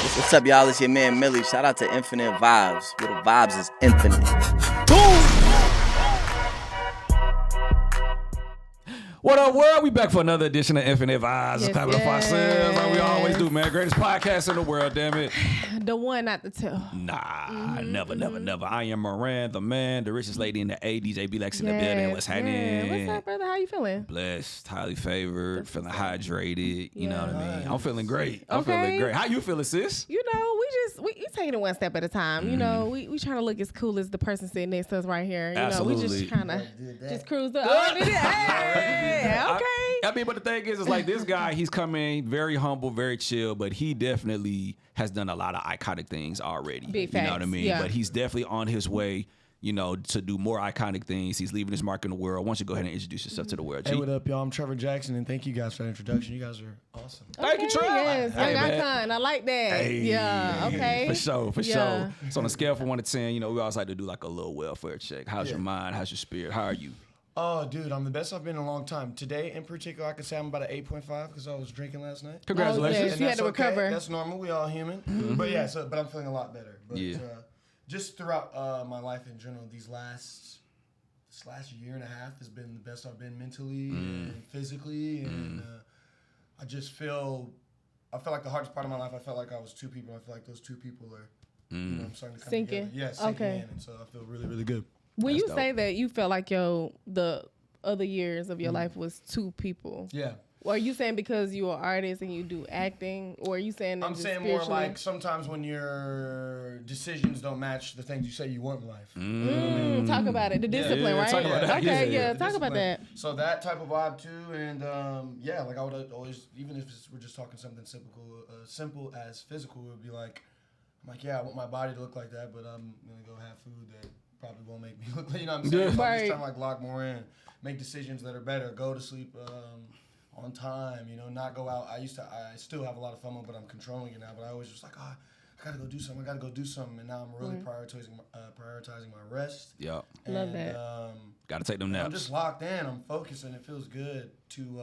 What's up, y'all? It's your man Millie. Shout out to Infinite Vibes, where the vibes is infinite. Boom! What up, world? We back for another edition of Infinite Vibes. Yes, Clap it up for ourselves like we always yes. do, man. Greatest podcast in the world, damn it. The one, not the two. Nah, never. I am Moran, the man, the richest lady in the 80s. AB Lex in the building. What's happening? What's up, brother? How you feeling? Blessed, highly favored, feeling hydrated. You know what I mean? Nice. I'm feeling great. I'm Okay. feeling great. How you feeling, sis? You know, we taking it one step at a time. You know, we trying to look as cool as the person sitting next to us right here. You know, we just trying to just cruise the. Oh, did it? Hey, okay. I mean, but the thing is, it's like this guy, he's coming very humble, very chill, but he definitely has done a lot of iconic things already. Big you know facts, what I mean? yeah. But he's definitely on his way, you know, to do more iconic things. He's leaving his mark in the world. Why don't you go ahead and introduce yourself to the world, G? Hey, what up, y'all? I'm Trevor Jackson, and thank you guys for the introduction. You guys are awesome. Thank you, Trev. Yes, Hey, young man. icon. I like that. Hey. Yeah. Okay. For sure. Yeah. So on a scale from 1 to 10, you know, we always like to do like a little welfare check. How's your mind? How's your spirit? How are you? Oh, dude, I'm the best I've been in a long time. Today, in particular, I could say I'm about an 8.5 because I was drinking last night. Congratulations. yes. And You had that's to okay. recover. That's normal. We all human. But yeah, but I'm feeling a lot better. But Yeah. just throughout my life in general, this last year and a half has been the best I've been mentally and physically, and I feel like the hardest part of my life, I felt like I was two people. I feel like those two people are, you know, I'm starting to come Sinking. together. Yeah, sinking Okay. in, and so I feel really, really good. When That's you dope. say that you felt like the other years of your life was two people, Yeah. or are you saying because you're an artist and you do acting, or are you saying that I'm just saying more spiritually? like sometimes when your decisions don't match the things you say you want in life. Talk about it. The discipline, right? talk about that. Okay, Yeah. yeah, talk about that. So that type of vibe too, and like I would always, even if we're just talking something simple as physical, it would be like, I'm like, yeah, I want my body to look like that, but I'm gonna go have food that probably won't make me look like, you know what I'm saying? Yeah. So I'm Right. just trying to like lock more in, make decisions that are better, go to sleep on time, you know, not go out. I still have a lot of FOMO, but I'm controlling it now. But I always just like, I gotta go do something, and now I'm really prioritizing my rest. Yeah. Love that. Got to take them naps. I'm just locked in. I'm focused, and it feels good to.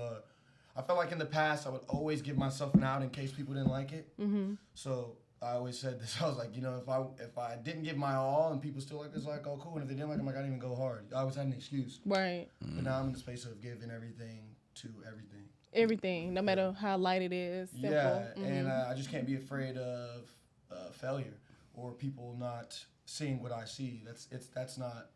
I felt like in the past I would always give myself an out in case people didn't like it. Mm-hmm. So I always said this. I was like, you know, if I didn't give my all and people still like this, like, oh cool. And if they didn't like it, I'm like, I didn't even go hard. I always had an excuse. Right. But now I'm in the space of giving everything to everything. Everything, no matter how light it is, simple. Yeah, and I just can't be afraid of failure or people not seeing what I see. That's not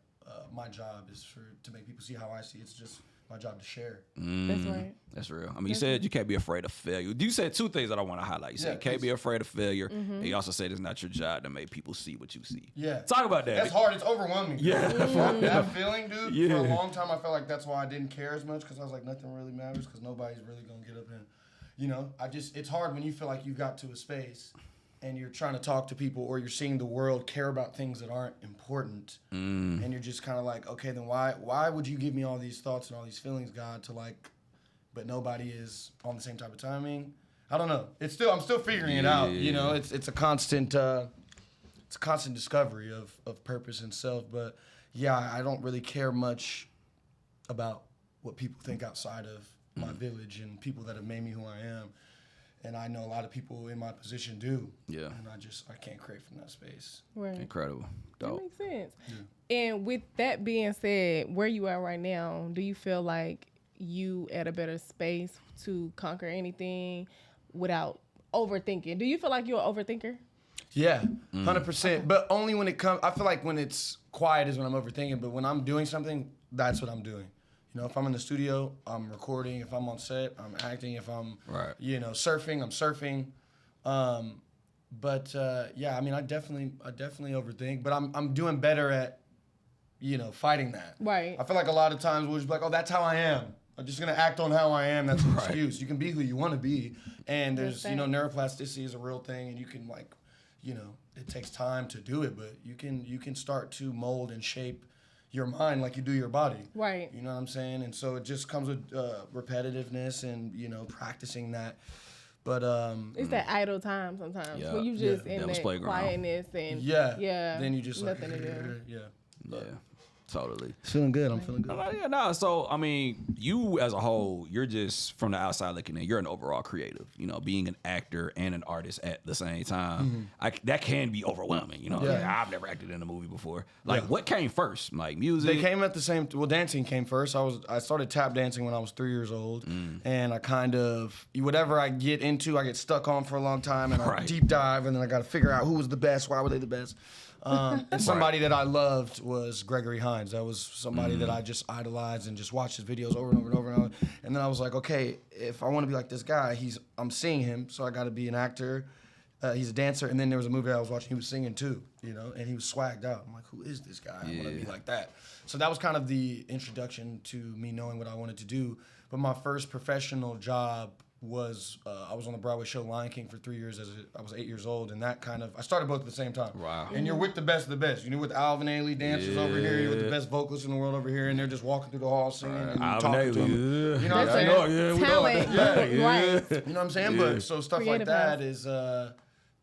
my job. Is to make people see how I see. It's just my job to share. That's right. That's real. I mean, you said you can't be afraid of failure. You said two things that I want to highlight. You said you can't be afraid of failure, and you also said it's not your job to make people see what you see. Yeah. Talk about that. That's hard. It's overwhelming. Yeah. That feeling, dude. Yeah. For a long time, I felt like that's why I didn't care as much because I was like, nothing really matters because nobody's really gonna get up and, you know, it's hard when you feel like you got to a space and you're trying to talk to people or you're seeing the world care about things that aren't important, and you're just kind of like, okay, then why would you give me all these thoughts and all these feelings, God, to like, but nobody is on the same type of timing. I don't know. I'm still figuring it out. You know, it's a constant discovery of purpose and self. But yeah, I don't really care much about what people think outside of my village and people that have made me who I am. And I know a lot of people in my position do. Yeah. And I can't create from that space. Right. Incredible. That Dope. makes sense. Yeah. And with that being said, where you are right now, do you feel like you at a better space to conquer anything without overthinking? Do you feel like you're an overthinker? Yeah, 100%. But only when it comes. I feel like when it's quiet is when I'm overthinking. But when I'm doing something, that's what I'm doing. You know, if I'm in the studio, I'm recording. If I'm on set, I'm acting. If I'm, surfing, I'm surfing. Yeah, I mean, I definitely overthink. But I'm doing better at, fighting that. Right. I feel like a lot of times we'll just be like, oh, that's how I am. I'm just gonna act on how I am. That's an excuse. You can be who you want to be, and there's neuroplasticity is a real thing, and you can it takes time to do it, but you can start to mold and shape your mind like you do your body. Right. You know what I'm saying? And so it just comes with repetitiveness and practicing that. But it's that idle time sometimes where you just in Devil's that playground. quietness and then you just nothing like to do. yeah. Yeah. Totally. Feeling good. I'm feeling good. No. So, I mean, you as a whole, you're just from the outside looking in. You're an overall creative. You know, being an actor and an artist at the same time, that can be overwhelming. You know, Yeah. like, I've never acted in a movie before. Like, what came first? Like music. They came at the same. Well, dancing came first. I started tap dancing when I was 3 years old, and I kind of whatever I get into, I get stuck on for a long time, and I deep dive, and then I got to figure out who was the best, why were they the best. And somebody that I loved was Gregory Hines. That was somebody that I just idolized and just watched his videos over and over and over and over. And then I was like, okay, if I want to be like this guy, I'm seeing him, so I got to be an actor. He's a dancer. And then there was a movie I was watching. He was singing too, you know, and he was swagged out. I'm like, who is this guy? I want to be like that. So that was kind of the introduction to me knowing what I wanted to do. But my first professional job was I was on the Broadway show Lion King for 3 years I was 8 years old, and that kind of I started both at the same time. Wow. And you're with the best of the best. You're with Alvin Ailey dancers over here. You're with the best vocalists in the world over here, and they're just walking through the hall singing and talking to them. You know what I'm saying? Talent. Right. You know what I'm saying? But so stuff Creative like that house. is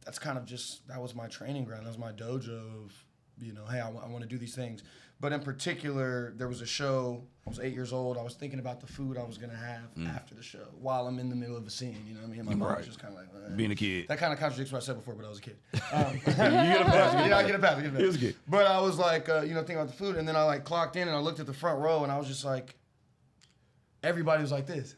that's kind of just that was my training ground. That was my dojo of, you know, hey, I want to do these things. But in particular, there was a show. I was 8 years old. I was thinking about the food I was gonna have after the show while I'm in the middle of a scene. You know what I mean? And my mom was just kind of like being a kid. That kind of contradicts what I said before, but I was a kid. You get a pass. I get a pass. It was good. But I was like, you know, thinking about the food, and then I like clocked in and I looked at the front row, and I was just like, everybody was like this,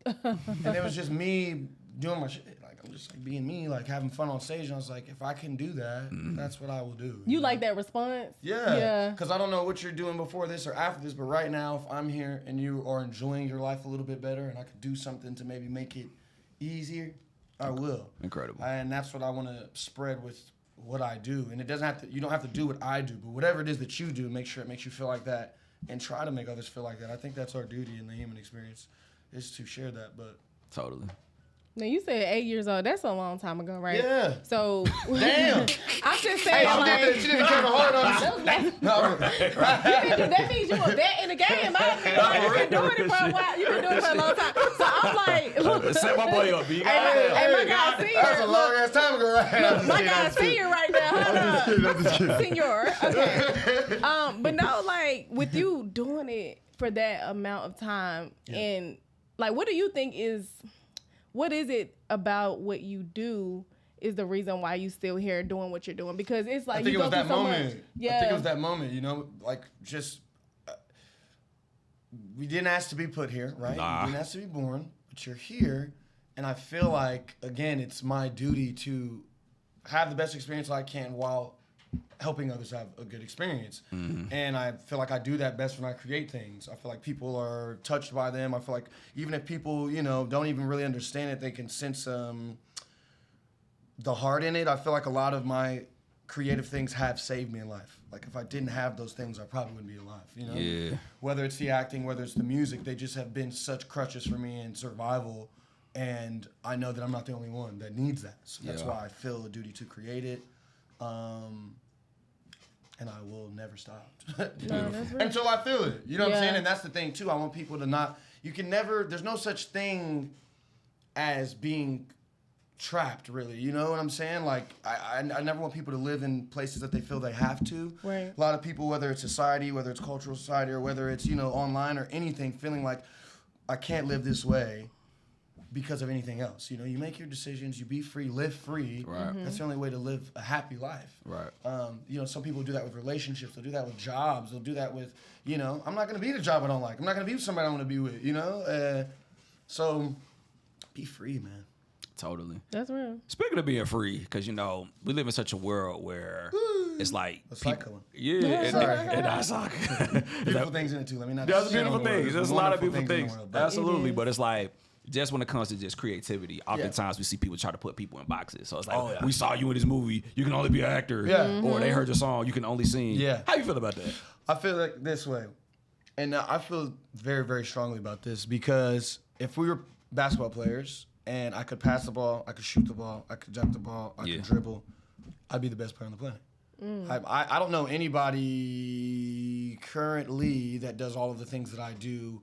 and it was just me doing my shit. Like I'm just like being me, like having fun on stage. And I was like, if I can do that, that's what I will do. You like that response? Yeah. Because I don't know what you're doing before this or after this, but right now, if I'm here and you are enjoying your life a little bit better, and I could do something to maybe make it easier, I will. Incredible. And that's what I want to spread with what I do. And it doesn't have to. You don't have to do what I do, but whatever it is that you do, make sure it makes you feel like that, and try to make others feel like that. I think that's our duty in the human experience, is to share that. But Totally. Now you said 8 years old. That's a long time ago, right? Yeah. So Damn. I'm just saying, She didn't turn hard on us. that means you were that in the game. You've been doing it for a while. You've been doing it for a long time. So I'm like, look, Set my boy up, B. hey, my guy senior. That's a long ass time ago, right? My guy senior right now. Hold up. Senior. Okay. But no, like with you doing it for that amount of time, and like, what do you think is? What is it about what you do is the reason why you still here doing what you're doing? Because it's like I think you it was go that through so moment. much. Yeah. I think it was that moment, you know, like just we didn't ask to be put here, right? Nah. We didn't ask to be born, but you're here, and I feel like again, it's my duty to have the best experience I can while helping others have a good experience. And I feel like I do that best when I create things. I feel like people are touched by them. I feel like even if people, you know, don't even really understand it, they can sense the heart in it. I feel like a lot of my creative things have saved me in life. Like if I didn't have those things, I probably wouldn't be alive, you know? Yeah. Whether it's the acting, whether it's the music, they just have been such crutches for me in survival. And I know that I'm not the only one that needs that. So that's why I feel a duty to create it. And I will never stop until I feel it. You know what I'm saying? And that's the thing too. I want people to not. You can never. There's no such thing as being trapped. Really, you know what I'm saying? Like I never want people to live in places that they feel they have to. Right. A lot of people, whether it's society, whether it's cultural society, or whether it's online or anything, feeling like I can't live this way because of anything else. You know, you make your decisions, you be free, live free. Right. That's the only way to live a happy life. Right. Some people do that with relationships, they'll do that with jobs, they'll do that with, I'm not gonna be at a job I don't like. I'm not gonna be with somebody I wanna be with, so be free, man. Totally. That's real. Speaking of being free, because we live in such a world where it's like A cycle. and that's like Beautiful things in it too. Let me not. there's shit on beautiful the world. things. There's a lot of beautiful in the things. world, but Absolutely, but it's like just when it comes to just creativity, oftentimes we see people try to put people in boxes. So it's like, we saw you in this movie, you can only be an actor. Yeah. Or they heard your song, you can only sing. Yeah. How you feel about that? I feel like this way, and I feel very, very strongly about this because if we were basketball players and I could pass the ball, I could shoot the ball, I could jump the ball, I could dribble, I'd be the best player on the planet. I don't know anybody currently that does all of the things that I do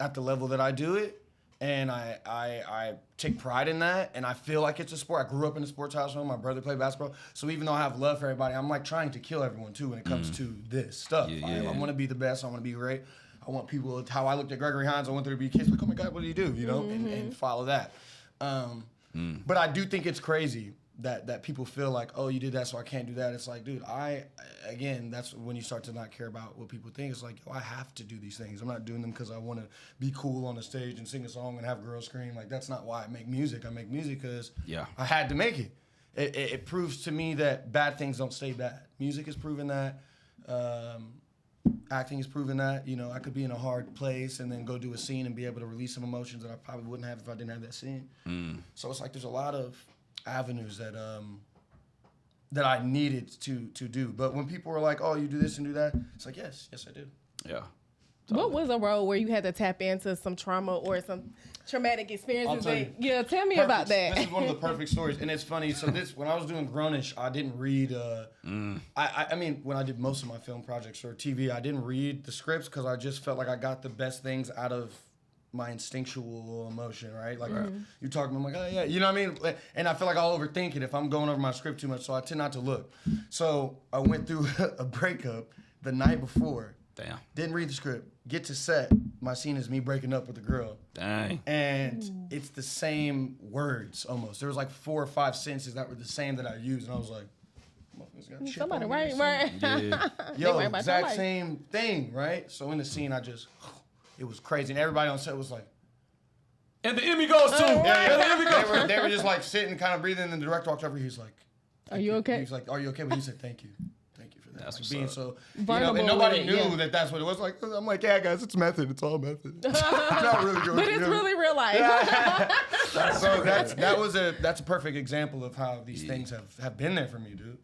at the level that I do it, And I take pride in that, and I feel like it's a sport. I grew up in a sports household. My brother played basketball. So even though I have love for everybody, I'm like trying to kill everyone too when it comes to this stuff. I want to be the best. I want to be great. I want people, how I looked at Gregory Hines, I want there to be kids like, oh my God, what do you do? You know, and follow that. But I do think it's crazy that people feel like, oh, you did that, so I can't do that. It's like, dude, again, that's when you start to not care about what people think. It's like, yo, I have to do these things. I'm not doing them because I want to be cool on the stage and sing a song and have girls scream. Like, that's not why I make music. I make music because I had to make it. It proves to me that bad things don't stay bad. Music has proven that. Acting has proven that. You know, I could be in a hard place and then go do a scene and be able to release some emotions that I probably wouldn't have if I didn't have that scene. So it's like there's a lot of avenues that I needed to do. But when people were like, oh, you do this and do that, it's like, yes, I do. Yeah. What was a role where you had to tap into some trauma or some traumatic experiences? Tell me about that. This is one of the perfect stories. And it's funny. So when I was doing Grownish, I didn't read. I mean, when I did most of my film projects or TV, I didn't read the scripts because I just felt like I got the best things out of my instinctual emotion, right? Like you talk to me, I'm like, oh yeah, you know what I mean? And I feel like I'll overthink it if I'm going over my script too much, so I tend not to look. So I went through a breakup the night before. Damn. Didn't read the script. Get to set. My scene is me breaking up with a girl. Dang. And it's the same words almost. There was like 4 or 5 sentences that were the same that I used, and I was like, somebody right. Yeah. Yo, exact same thing, right? So in the scene, it was crazy, and everybody on set was like, and the Emmy goes too. They were just like sitting, kind of breathing, and the director walked over. He's like, "Are you okay?" He's like, "Are you okay?" But he said, "Thank you for that." That's like, being up. so, vulnerable, and nobody knew that that's what it was. Like, I'm like, yeah, guys, it's method. It's all method. It's not really good. But it's really real life. So that's a perfect example of how these things have been there for me, dude.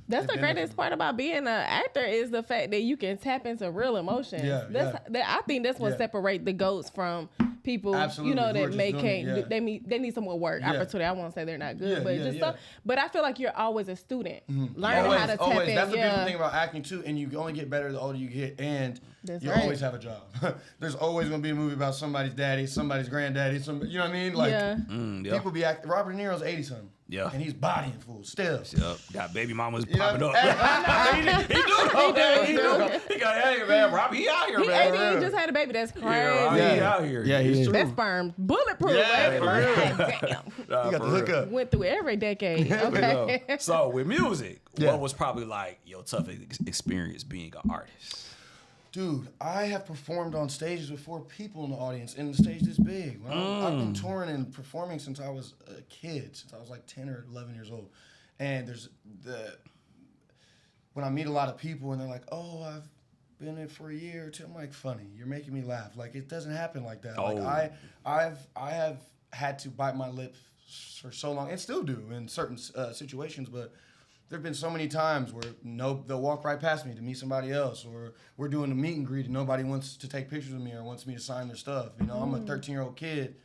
That's the greatest part about being an actor is the fact that you can tap into real emotions. I think that's what separates the GOATs from people, Absolutely. you know, that they need some more work opportunity. I won't say they're not good, but but I feel like you're always a student, learning how to tap in. That's the beautiful thing about acting too, and you only get better the older you get, and you always have a job. There's always gonna be a movie about somebody's daddy, somebody's granddaddy, you know what I mean? Like people be acting. Robert De Niro's 80-something. Yeah. And he's bodying fools still. Yep. Got baby mamas popping up. He got, hey, man, Robbie, he out here, man. He just had a baby. That's crazy. He out here. Yeah, he is. That sperm bulletproof. Yeah, Damn. You got the hookup. Went through every decade. Okay. So with music, what was probably like your toughest experience being an artist? Dude, I have performed on stages with 4 people in the audience, and the stage this big. I've been touring and performing since I was a kid, since I was like 10 or 11 years old. And when I meet a lot of people and they're like, oh, I've been in it for a year or 2, I'm like, funny, you're making me laugh. Like, it doesn't happen like that. Oh. Like, I have had to bite my lip for so long, and still do in certain situations, but there have been so many times where they'll walk right past me to meet somebody else, or we're doing a meet and greet and nobody wants to take pictures with me or wants me to sign their stuff. You know, I'm a 13-year-old kid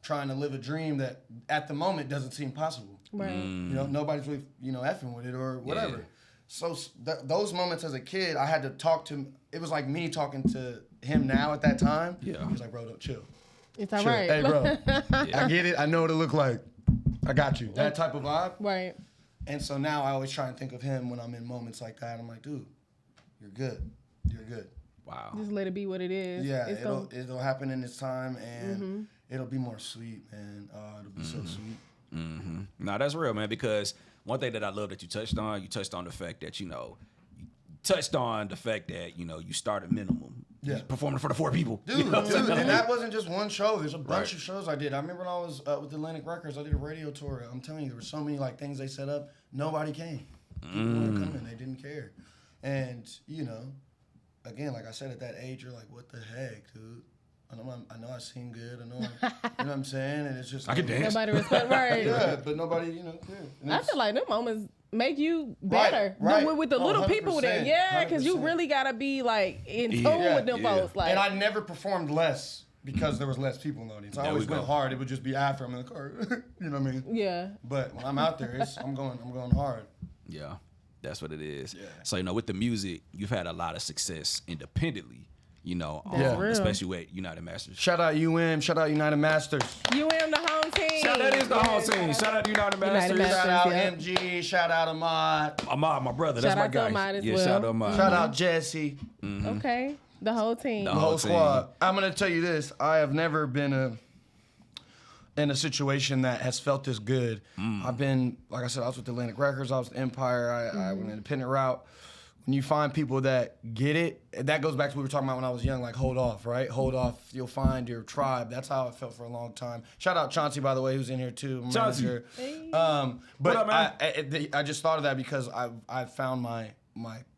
trying to live a dream that at the moment doesn't seem possible. Right. You know, nobody's really, effing with it or whatever. Yeah. So those moments as a kid, I had to talk to him. It was like me talking to him now at that time. Yeah. He was like, bro, don't chill. It's all right. Hey, bro, I get it. I know what it look like. I got you. That type of vibe. Right. And so now I always try and think of him when I'm in moments like that. I'm like, dude, you're good. You're good. Wow. Just let it be what it is. Yeah, it'll happen in its time, and it'll be more sweet, man. It'll be so sweet. Mm-hmm. No, that's real, man, because one thing that I love that you touched on the fact that, you started minimum. Yeah. Performing for the 4 people. Dude, and that wasn't just one show. There's a bunch of shows I did. I remember when I was with Atlantic Records, I did a radio tour. I'm telling you, there were so many things they set up. Nobody came. People weren't coming. They didn't care. And, again, like I said, at that age, you're like, what the heck, dude? I know I sing good. I know, you know what I'm saying? And it's just I can dance. Nobody respect, right? Yeah, but nobody, cared. I feel like them moments make you better. Right. With the little people there. Yeah, because you really got to be in tune with them folks. Like, and I never performed less because there was less people in the audience. I always went hard. It would just be after I'm in the car. You know what I mean? Yeah. But when I'm out there, I'm going hard. Yeah, that's what it is. Yeah. So, with the music, you've had a lot of success independently. you know, That's real. especially with United Masters. Shout out UM. Shout out United Masters. UM, the home team. That is the whole team. Shout out to United Masters. Shout out yeah. MG. Shout out Ahmad. Ahmad, my brother. That's Shout my out to guy. Ahmad as yeah, well. shout out to Ahmad. Shout out Jesse. Okay, the whole team. The The whole whole team. squad. I'm gonna tell you this. I have never been in a situation that has felt this good. I've been, like I said, I was with Atlantic Records. I was with Empire. I went an independent route. When you find people that get it, that goes back to what we were talking about when I was young, like hold off, right? Hold off. You'll find your tribe. That's how it felt for a long time. Shout out Chauncey, by the way, who's in here too. my Chauncey. manager. Hey. But What up, man? I just thought of that because I found my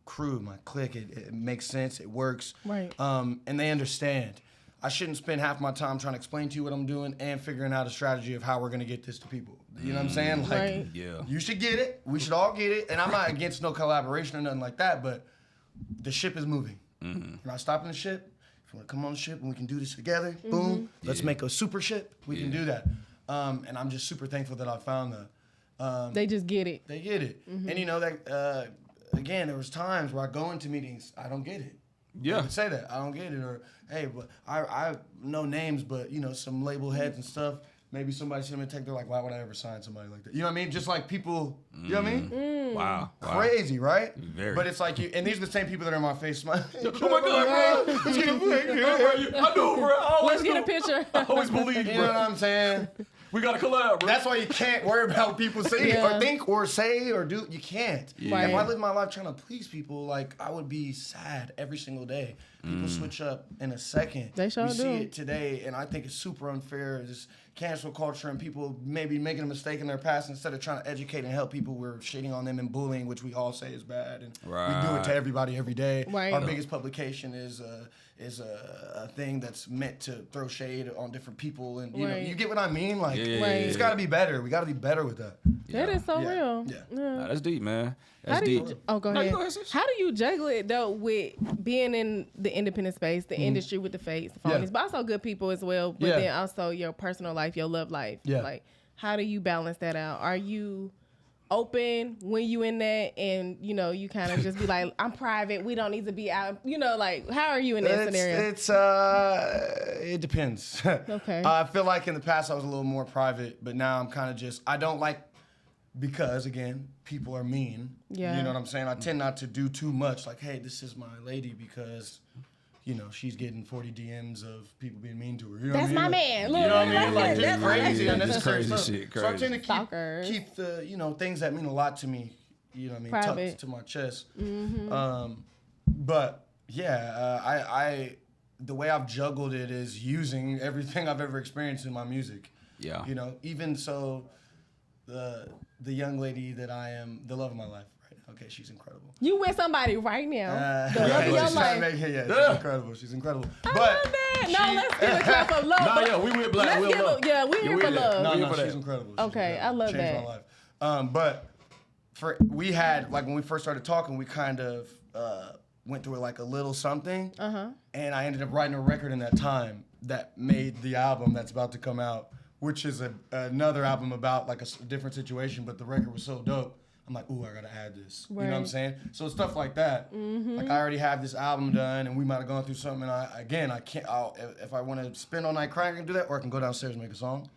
crew, my clique. It makes sense. It works. Right. And they understand. I shouldn't spend half my time trying to explain to you what I'm doing and figuring out a strategy of how we're gonna get this to people. You know what I'm saying? Like, Right. Yeah. you should get it. We should all get it. And I'm not against no collaboration or nothing like that, but the ship is moving. We're not stopping the ship. If you want to come on the ship and we can do this together, boom, let's make a super ship. We can do that. And I'm just super thankful that I found that. They just get it. They get it. And you know that again, there was times where I go into meetings, I don't get it. Yeah. I would say that I don't get it, or hey, but I know names, but you know some label heads and stuff. Maybe somebody sent me a text. They're like, why would I ever sign somebody like that? You know what I mean? Just like people. You know what I mean? Wow. Crazy, right? Very. But it's like you, and these are the same people that are in my face smiling. Oh my God, bro. Let's get a picture. I know, bro. I always Let's get a knew. picture. I always believe, You know what bro. I'm saying? We got to collab, bro. That's why you can't worry about what people say Yeah. or think or say or do. You can't. Right. If I live my life trying to please people, like I would be sad every single day. People switch up in a second. They sure we see do. it today, and I think it's super unfair. This cancel culture and people maybe making a mistake in their past instead of trying to educate and help people. We're shitting on them and bullying, which we all say is bad, and we do Right. it to everybody every day. Right. Our biggest publication is a thing that's meant to throw shade on different people, and you know, Right. you get what I mean. Like, Yeah, Right. it's got to be better. We got to be better with that. That is so Yeah. real. Yeah. Nah, that's deep, man. How That's do deep. you? Oh, go No, ahead. you go ahead, sis. How do you juggle it though with being in the independent space, the industry with the fakes, the phonies, Yeah. but also good people as well. But Yeah. then also your personal life, your love life. Yeah. Like, how do you balance that out? Are you open when you in that, and you know you kind of just be like, I'm private. We don't need to be out. You know, like how are you in that scenario? It depends. Okay. I feel like in the past I was a little more private, but now I'm kind of just, I don't like, because again, people are mean. Yeah. You know what I'm saying? I tend not to do too much. Like, hey, this is my lady because, you know, she's getting 40 DMs of people being mean to her. You know That's what I my mean? man. You know what I mean? Look, Like, that's just my crazy, man. unnecessary Crazy stuff. shit, So I crazy. tend to Stalkers. keep the, you know, things that mean a lot to me, you know what I mean, Private. tucked to my chest. But yeah, I the way I've juggled it is using everything I've ever experienced in my music. Yeah. You know, even so, the young lady that I am, the love of my life, right? Okay, she's incredible. You with somebody right now. The love of she's your trying to life. make it, yeah, she's incredible. She's incredible. I love that. No, let's give a clap of love. Nah, yeah, we with Black Let's Will give Love. a, yeah, we're here we for there. love. No, We no, for she's that. incredible. She's Okay, incredible. I love Changed that. my life. But we had, like, when we first started talking, we kind of went through like a little something, and I ended up writing a record in that time that made the album that's about to come out, which is another album about like a different situation, but the record was so dope. I'm like, ooh, I gotta add this. You know what I'm Right. saying? So stuff like that. Like I already have this album done, and we might have gone through something. And I can't. If I want to spend all night crying, I can do that, or I can go downstairs and make a song.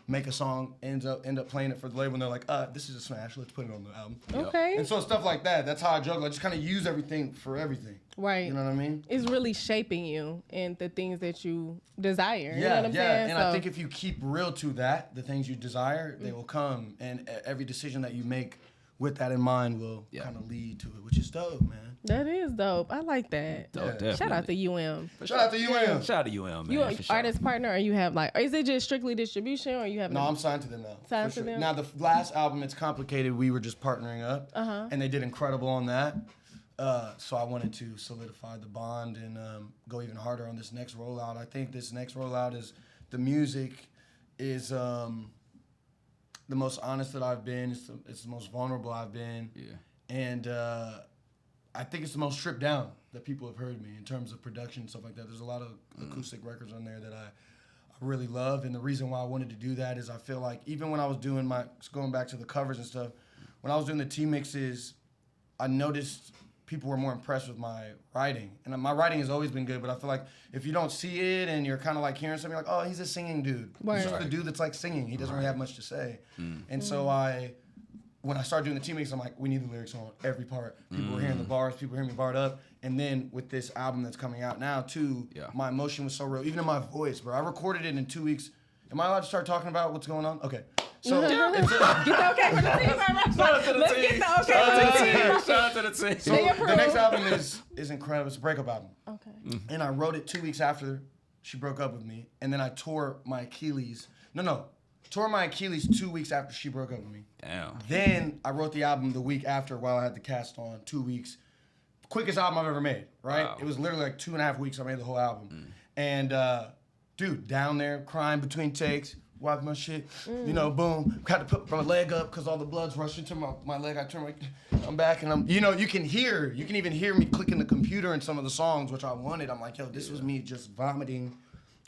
Make a song, end up playing it for the label, and they're like, this is a smash. Let's put it on the album. Okay. And so stuff like that. That's how I juggle. I just kind of use everything for everything. Right. You know what I mean? It's really shaping you and the things that you desire. You know Yeah, what I'm saying? And I think if you keep real to that, the things you desire, they will come. And every decision that you make with that in mind will kind of lead to it, which is dope, man. that is dope. I like that. Dope, Yeah. Shout out definitely. to UM. Shout out to UM. Shout out to UM, man. You an for sure. artist partner, or you have like, or is it just strictly distribution, or you have? No, I'm signed to them now. Signed for to them? Now, the last album, It's Complicated, we were just partnering up. And they did incredible on that. So I wanted to solidify the bond and go even harder on this next rollout. I think this next rollout is, the music is the most honest that I've been. It's the most vulnerable I've been. Yeah. And I think it's the most stripped down that people have heard me in terms of production and stuff like that. There's a lot of acoustic records on there that I really love. And the reason why I wanted to do that is I feel like even when I was doing going back to the covers and stuff, when I was doing the T-mixes, I noticed people were more impressed with my writing. And my writing has always been good, but I feel like if you don't see it and you're kind of like hearing something like, oh, he's a singing dude. Right. He's just the dude that's like singing. He doesn't really have much to say. And so when I started doing the team mix, I'm like, we need the lyrics on every part. People were hearing the bars, people were hearing me barred up. And then with this album that's coming out now too, my emotion was so real. Even in my voice, bro. I recorded it in 2 weeks. Am I allowed to start talking about what's going on? Okay. So Get the okay for the team, right? Shout out to the Let's team. get the okay for the team. Shout out to the team. So the next album is incredible. It's a breakup album. Okay. And I wrote it 2 weeks after she broke up with me. And then I tore my Achilles. Tore my Achilles 2 weeks after she broke up with me. Damn. Then I wrote the album the week after while I had the cast on, 2 weeks. Quickest album I've ever made, right? Wow. It was literally like 2.5 weeks I made the whole album. And dude, down there crying between takes, wipe my shit, boom. Had to put my leg up because all the blood's rushing to my leg. I turn I'm back and you can even hear me clicking the computer in some of the songs, which I wanted. I'm like, yo, this was me just vomiting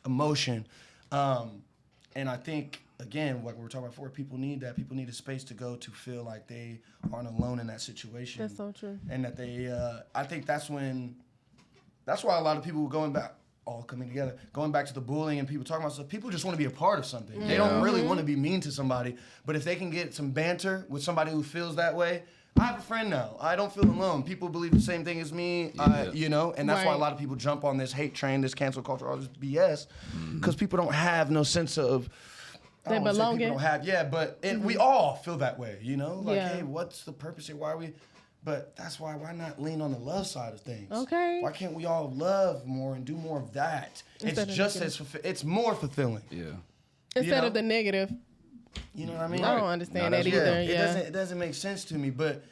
emotion. And I think, again, like we were talking about before, people need that. People need a space to go to feel like they aren't alone in that situation. That's so true. And that they, I think that's why a lot of people were going back, all coming together, going back to the bullying and people talking about stuff. People just want to be a part of something. They don't really want to be mean to somebody. But if they can get some banter with somebody who feels that way, I have a friend now. I don't feel alone. People believe the same thing as me, and that's why a lot of people jump on this hate train, this cancel culture, all this BS, because people don't have no sense of, They belong. We all feel that way, hey, what's the purpose here? Why are we? But that's why not lean on the love side of things? Okay. Why can't we all love more and do more of that? It's more fulfilling. Yeah. Instead of the negative. You know what I mean? I don't understand that either. It doesn't make sense to me. But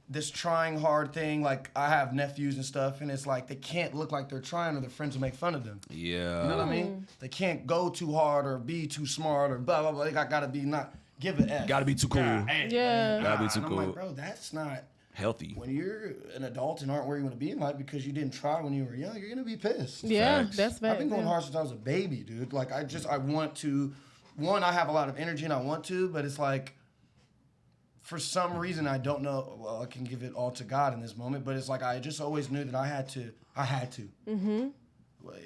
this trying hard thing, like I have nephews and stuff, and it's like they can't look like they're trying or their friends will make fun of them. Yeah. You know what I mean? They can't go too hard or be too smart or blah blah blah. They gotta be not give an F. Gotta be too cool. Yeah. Gotta be too and cool. I'm like, bro, that's not healthy. when you're an adult and aren't where you want to be in life because you didn't try when you were young. You're gonna be pissed. Yeah, Facts. that's fact. I've been going hard since I was a baby, dude. Like I want to. One, I have a lot of energy and I want to, but it's like, for some reason, I don't know. Well, I can give it all to God in this moment, but it's like I just always knew that I had to. Mm-hmm.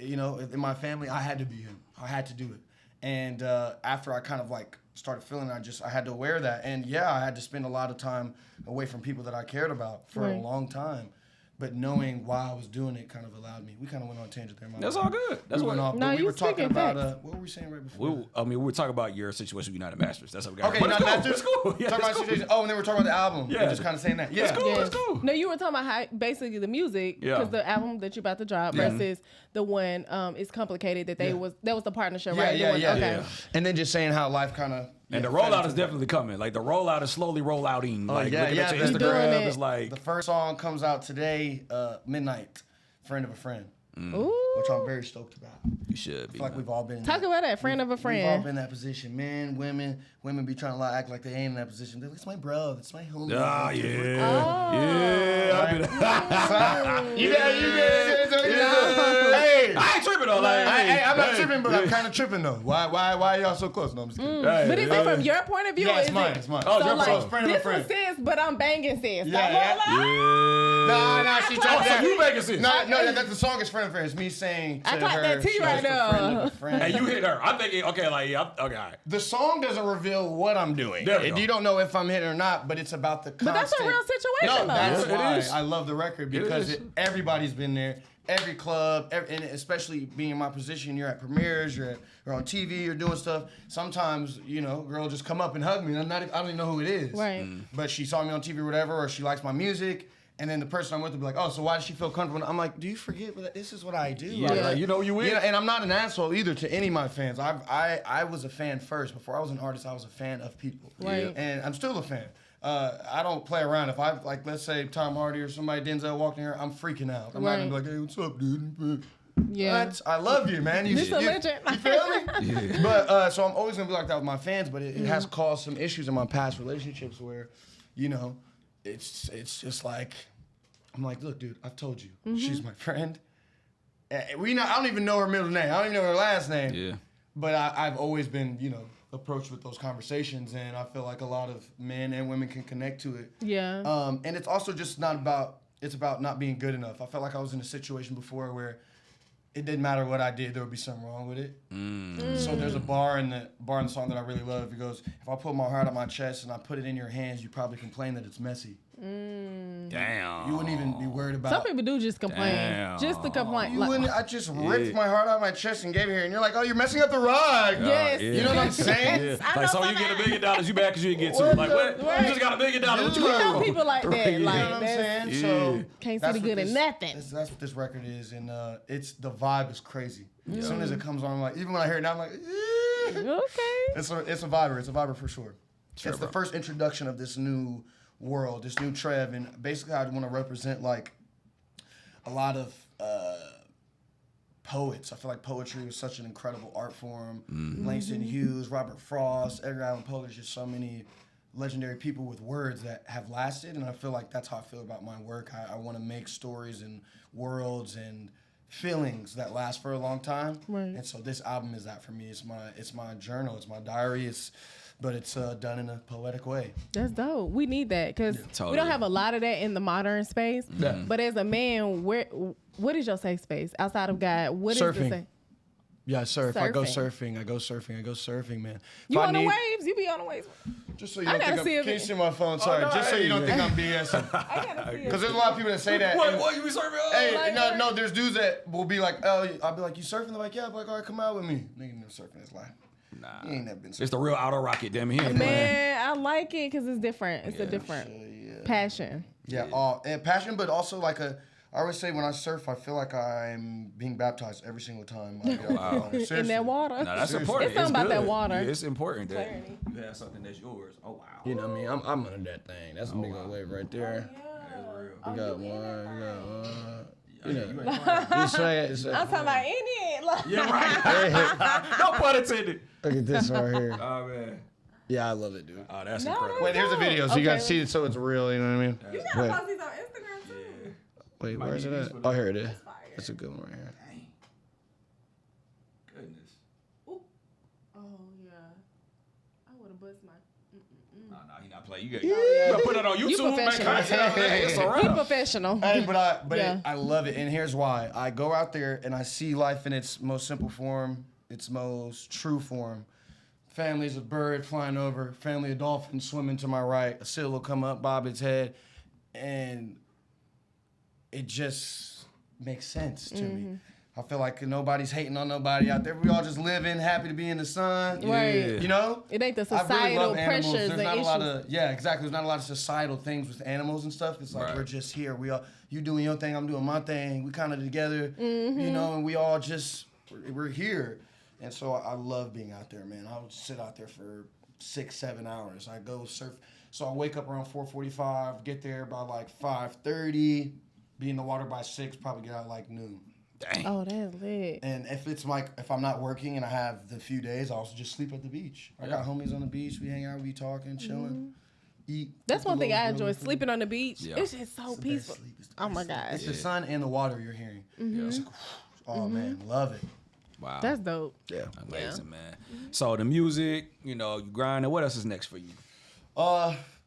In my family, I had to be him. I had to do it. And after I kind of like started feeling it, I had to wear that. And yeah, I had to spend a lot of time away from people that I cared about for a long time. But knowing why I was doing it kind of allowed me. We kind of went on a tangent there. That's all good. That's we went off. No, But we you were talking speaking about facts. what were we saying right before? we were talking about your situation with United Masters. That's what we got. Okay, But it's United cool. Masters. It's cool. Yeah, Talking about it's cool. situation. Oh, and then we're talking about the album. Yeah. We're just kind of saying that. Yeah. It's cool. Yes. It's cool. No, you were talking about how basically the music, because the album that you're about to drop versus the one is complicated that that was the partnership, right? Yeah. Okay. Yeah. And then just saying how life kind of. And the rollout is definitely coming. Like the rollout is slowly rollouting. Like looking at your Doing Instagram it. is like The first song comes out today, midnight. Friend of a friend. Ooh. Which I'm very stoked about. you should be. I feel like we've all been. Talk about that, friend of a We've all friend. been in that position. Men, women be trying to act like they ain't in that position. They're like, it's my bro, it's my homie. Ah, yeah. Oh. Yeah. I've been- You Hey, I ain't tripping though. Like, I'm not hey, tripping, but hey. I'm kind of tripping though. Why y'all so close? No, I'm just kidding. Hey, But is hey. it from your point of view? Yeah, or it's is mine. It, It's mine. Oh, so your like, fault. Friend of a this friend. was sis, but I'm banging sis. Yeah, Like, yeah. hold on. Yeah. Nah, she Oh, tried so that. you making sense? No, that's the song is friend of friend. It's me saying to I caught her, that T she's right just a now. friend of a friend. Hey, you hit her. I'm thinking, okay, like, yeah, okay, all right. The song doesn't reveal what I'm doing. There we go. You don't know if I'm hitting or not, but it's about the constant. But that's a real situation, No, though. that's Yeah, it why is. I love the record because is. everybody's been there. Every club, and especially being in my position, you're at premieres, you're on TV, you're doing stuff. Sometimes, girl just come up and hug me, and I don't even know who it is. Right. But she saw me on TV or whatever, or she likes my music, and then the person I'm with will be like, oh, so why does she feel comfortable? I'm like, do you forget that this is what I do? Yeah, like, you know you with. And I'm not an asshole either to any of my fans. I was a fan first. Before I was an artist, I was a fan of people. Right. And I'm still a fan. I don't play around. If I, let's say Tom Hardy or somebody, Denzel walked in here, I'm freaking out. I'm not going to be like, hey, what's up, dude? Yeah. What? I love you, man. This a legend. You feel me? But, so I'm always going to be like that with my fans, but it has caused some issues in my past relationships where, it's just like, I'm like, look, dude, I've told you. She's my friend. I don't even know her middle name. I don't even know her last name. Yeah. But I've always been, approached with those conversations, and I feel like a lot of men and women can connect to it. Yeah. And it's also just not about it's about not being good enough. I felt like I was in a situation before where it didn't matter what I did, there would be something wrong with it. So there's a bar in the song that I really love. It goes, if I put my heart on my chest and I put it in your hands, you probably complain that it's messy. Damn. You wouldn't even be worried about. Some people do just complain. Damn. Just to complain. You Like, wouldn't. I just ripped my heart out of my chest and gave it here, and you're like, oh, you're messing up the rug. Yes. Yeah. You know what I'm saying? Yeah. I Like, know so you some get of $1 million, you mad because you didn't get two. What Like, the- what? Right. You just got $1 million. What you we want? know people like that. Yeah. You know Like, what I'm saying? Yeah. So can't see that's the what good in this- nothing. That's what this record is, and it's the vibe is crazy. As soon as it comes on, I'm like, even when I hear it now, I'm like, Okay. it's a viber. It's a viber for sure. It's Trevor. the first introduction of this new world, this new Trev, and basically I want to represent like a lot of poets. I feel like poetry was such an incredible art form. Langston Hughes, Robert Frost, Edgar Allan Poe. There's just so many legendary people with words that have lasted, and I feel like that's how I feel about my work. I want to make stories and worlds and feelings that last for a long time. Right. And so this album is that for me. It's my journal. It's my diary. But it's done in a poetic way. That's dope. We need that because we Totally. don't have a lot of that in the modern space. But as a man, what is your safe space outside of God? What is the Surfing. safe? Yeah, I surf. I go Surfing. surfing, man. You If I on the need- waves? You be on the waves? Just so you I don't gotta think see I'm, if can you it- see my phone? Sorry, no, just so you don't hey, think I'm BSing. I gotta see Because it. there's a lot of people that say that. and- What? You be serving? Hey, Like, no, there's dudes that will be like, oh, I'll be like, you surfing? They're like, yeah. I'm like, all right, come out with me. Nigga never surfing. That's lie. Nah. You ain't never been surfing. It's the real auto rocket, damn it. He ain't playing. Man, I like it because it's different. It's a different passion. Yeah, and passion, but also like I always say when I surf, I feel like I'm being baptized every single time. I get off the water. In Seriously. that water. No, that's Seriously. important. It's something about that good. water. Yeah, it's important that Clarity. you have something that's yours. Oh, wow. You know what I mean? I'm under that thing. That's a big old wave right there. That's real. You got one. You got one. You know. ain't playing. You say it. I'm talking about in it. Like, Yeah, right. No pun intended. Look at this right here. Oh, man. Yeah, I love it, dude. Oh, that's No, incredible. no. Wait, here's a video, so you Okay. guys see it so it's real, you know what I mean? you Wait. gotta post these on Instagram too. Wait, Might where is be it at? useful. Oh, here it is. Fire. That's a good one right here. Dang. Goodness. Ooh. Oh yeah. I would have bust my. No, he not playing. You gotta put it on You YouTube, make professional. content out of that. It's a He wrap. professional. Hey, but Yeah. I love it, and here's why. I go out there and I see life in its most simple form, its most true form. Families of bird flying over, family of dolphins swimming to my right. A seal will come up, bob its head, and it just makes sense to me. I feel like nobody's hating on nobody out there. We all just living, happy to be in the sun. Right. You know? It ain't the I really societal love animals. pressures There's and not issues. a lot of exactly. There's not a lot of societal things with animals and stuff. It's like Right. we're just here. We all you doing your thing, I'm doing my thing. We kind of together, you know, and we all just we're here. And so I love being out there, man. I'll sit out there for 6-7 hours. I go surf. So I wake up around 4:45, get there by like 5:30, be in the water by 6, probably get out like noon. Dang. Oh, that's lit. And if I'm not working and I have the few days, I also just sleep at the beach. I got homies on the beach. We hang out, we talking, chilling, eat. That's cook one a thing little I grill enjoy. and food. Sleeping on the beach. Yeah. It's just so It's the best peaceful. sleep. It's the Oh best my sleep. God. It's the sun and the water you're hearing. Yeah. It's like, oh man, love it. Wow. That's dope. Yeah. amazing, man. So the music, you grinding. What else is next for you?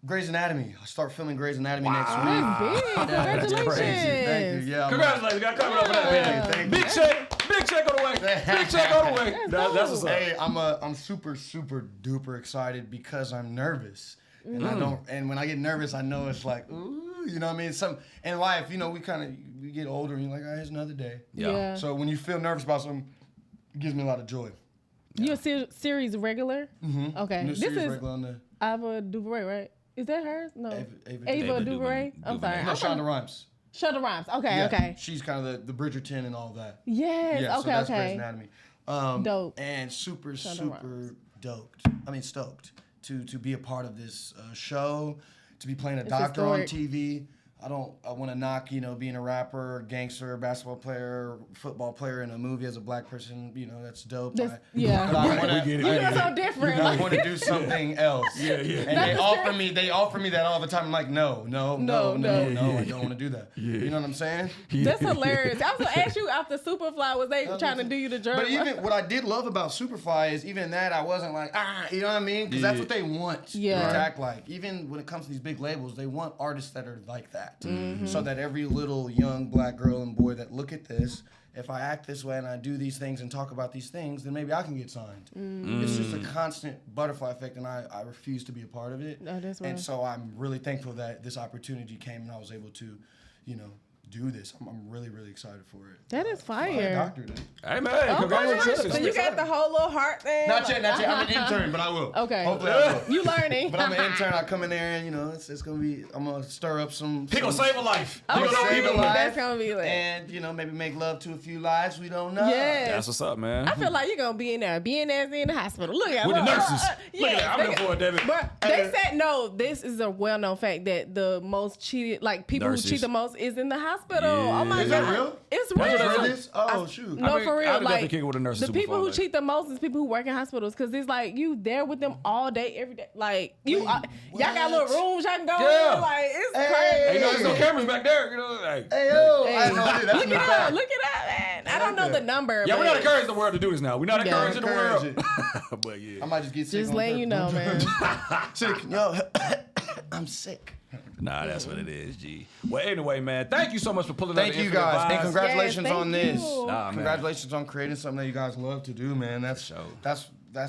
Grey's Anatomy. I start filming Grey's Anatomy next week. That's big. Congratulations. Thank you. Yeah. I'm- Congratulations, got coming over that Yeah. man. Thank Big you. check on the way. Big check on the way. That's what's up. Hey, I'm super duper excited because I'm nervous. And and when I get nervous, I know it's like, ooh, you know what I mean? Some in life, you know, we get older and you're like, all right, it's another day. Yeah. So when you feel nervous about something, it gives me a lot of joy. You a series regular? Mm-hmm. Okay. New This series is regular on the Ava DuVernay, right? Is that hers? No. Ava Ava DuVernay. DuVernay. I'm sorry. No, I'm Shonda Rhimes. Shonda Rhimes. Okay. Yeah, Okay. She's kind of the Bridgerton and all that. Yes. Yeah, so okay. that's Grey's Okay. Anatomy. Dope. And super Rhimes. stoked to be a part of this show, to be playing a It's doctor on historic. TV. I want to knock, being a rapper, gangster, basketball player, football player in a movie as a black person, that's dope. That's- yeah. But I wanna, We get it. You We look get so it. different. I Like, want to do something else. Yeah. And they offer me that all the time. I'm like, no, I don't want to do that. You know what I'm saying? that's hilarious. I was gonna ask you after Superfly, was they trying to do you the journal? But even what I did love about Superfly is even that I wasn't like, you know what I mean? Because that's what they want Yeah. to act like. Even when it comes to these big labels, they want artists that are like that. that, so that every little young black girl and boy that look at this, if I act this way and I do these things and talk about these things, then maybe I can get signed. It's just a constant butterfly effect, and I refuse to be a part of it. Oh, that's and right. so I'm really thankful that this opportunity came and I was able to, do this. I'm really, really excited for it. That is My fire. doctor did. Hey man, congratulations. So you got the whole little heart thing? Not yet. I'm an intern, but I will. Okay. Hopefully I will. You learning. But I'm an intern. I come in there and, it's going to be, I'm going to stir up some. He gonna save a life. Okay. He gonna save a save a life. That's gonna be lit. And, maybe make love to a few lives we don't know. Yes. That's what's up, man. I feel like you're gonna be in there, being as in the hospital. Look at With the look, nurses. Look at that. I'm they looking for it, David. But they said no. This is a well-known fact that the most cheated, like people Nurses. who cheat the most, is in the hospital. Yeah. Oh my Is god, that real? It's That's real. what Read this? Oh, shoot. No, I mean, for real. I'd definitely Like kick it with a nurse the super people fun, who like- cheat the most is people who work in hospitals because it's like you there with them all day, every day. Like y'all got little rooms y'all can go Yeah. in. Like it's Hey. Hey, crazy. there's no cameras back there. Like, Hey, yo. Hey. I know that's Look a new it up, fact. look it up, man. I don't know the number. yeah, but we're not encouraging the world to do this now. We're not Yeah. encouraging the world. Encourage But yeah. I might just get sick. just on letting you know, purpose. man. Sick. Yo, I'm sick. Nah, that's what it is, G. Well, anyway, man, thank you so much for pulling up Thank the you Infinite guys. And Vibes. congratulations Yes, on thank this. you. Nah, man. Congratulations on creating something that you guys love to do, man. That's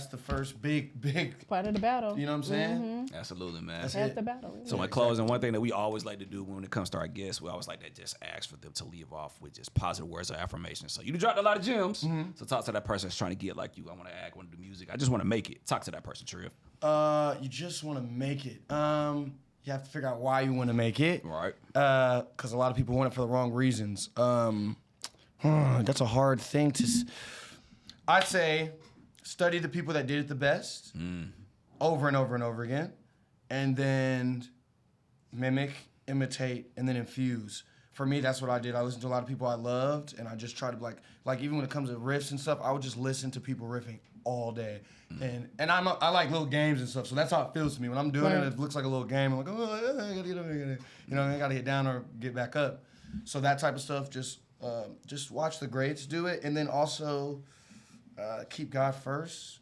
the first big, Part of the battle. you know what I'm saying? Absolutely, man. That's That's it. the battle. So in closing, one thing that we always like to do when it comes to our guests, we always like to just ask for them to leave off with just positive words of affirmation. So you dropped a lot of gems. So talk to that person that's trying to get like you. I want to act, want to do music. I just want to make it. Talk to that person, Trev. You just want to make it. You have to figure out why you want to make it. Right. Because a lot of people want it for the wrong reasons. That's a hard thing to. I'd say study the people that did it the best over and over and over again, and then mimic, imitate, and then infuse. For me, that's what I did. I listened to a lot of people I loved, and I just tried to like even when it comes to riffs and stuff, I would just listen to people riffing all day. And I like little games and stuff, so that's how it feels to me. When I'm doing Right. it looks like a little game. I'm like, oh, I gotta get up, I gotta get down or get back up. So that type of stuff, just watch the greats do it, and then also keep God first.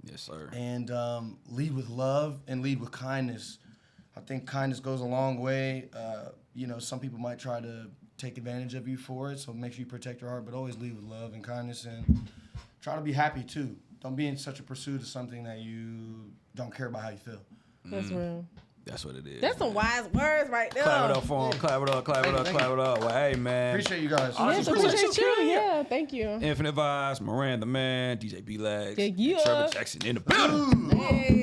Yes, sir. And lead with love and lead with kindness. I think kindness goes a long way. Some people might try to take advantage of you for it, so make sure you protect your heart, but always lead with love and kindness, and try to be happy too. Don't be in such a pursuit of something that you don't care about how you feel. That's real. That's what it is. That's some wise words right there. Clap it up for him. Clap it up. Clap it up. Thank Clap it up. Well, hey, man. Appreciate you guys. Oh, Yes, this is cool. appreciate you. Yeah, thank you. Infinite Vibes, Miranda, man, DJ B-Lags, Yeah, and yeah. Trevor Jackson in the building. Hey.